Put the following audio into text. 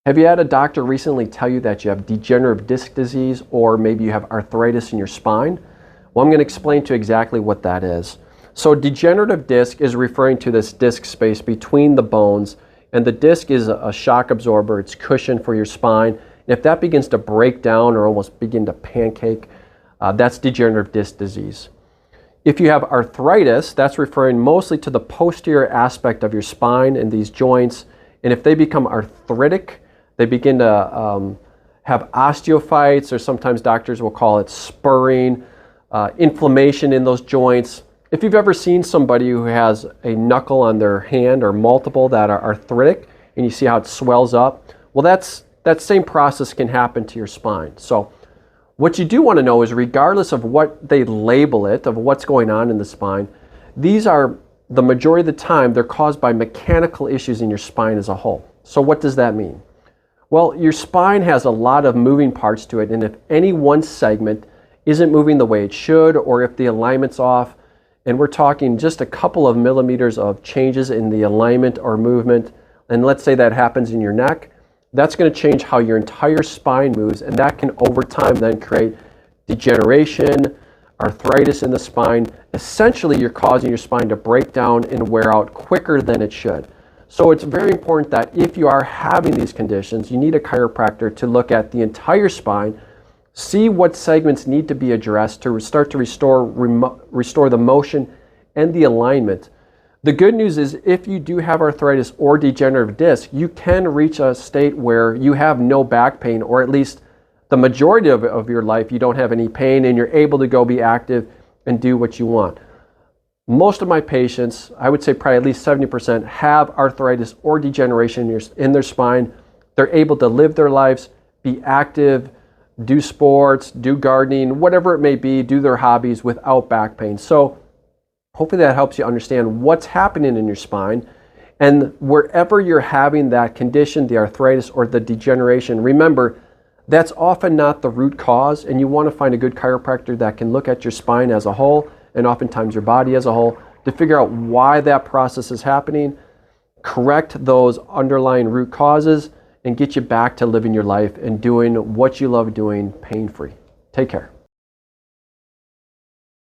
Have you had a doctor recently tell you that you have degenerative disc disease, or maybe you have arthritis in your spine? Well, I'm going to explain to you exactly what that is. So degenerative disc is referring to this disc space between the bones, and the disc is a shock absorber. It's cushion for your spine. And if that begins to break down or almost begin to pancake, that's degenerative disc disease. If you have arthritis, that's referring mostly to the posterior aspect of your spine and these joints. And if they become arthritic, they begin to have osteophytes, or sometimes doctors will call it spurring, inflammation in those joints. If you've ever seen somebody who has a knuckle on their hand or multiple that are arthritic, and you see how it swells up, well, that same process can happen to your spine. So what you do want to know is, regardless of what they label it, of what's going on in the spine, these are, the majority of the time, they're caused by mechanical issues in your spine as a whole. So what does that mean? Well, your spine has a lot of moving parts to it, and if any one segment isn't moving the way it should, or if the alignment's off, and we're talking just a couple of millimeters of changes in the alignment or movement, and let's say that happens in your neck, that's going to change how your entire spine moves, and that can over time then create degeneration, arthritis in the spine. Essentially, you're causing your spine to break down and wear out quicker than it should. So it's very important that if you are having these conditions, you need a chiropractor to look at the entire spine, see what segments need to be addressed to start to restore the motion and the alignment. The good news is, if you do have arthritis or degenerative disc, you can reach a state where you have no back pain, or at least the majority of your life you don't have any pain, and you're able to go be active and do what you want. Most of my patients, I would say probably at least 70%, have arthritis or degeneration in their spine. They're able to live their lives, be active, do sports, do gardening, whatever it may be, do their hobbies without back pain. So hopefully that helps you understand what's happening in your spine. And wherever you're having that condition, the arthritis or the degeneration, remember, that's often not the root cause, and you want to find a good chiropractor that can look at your spine as a whole, and oftentimes your body as a whole, to figure out why that process is happening, correct those underlying root causes, and get you back to living your life and doing what you love doing pain-free. Take care.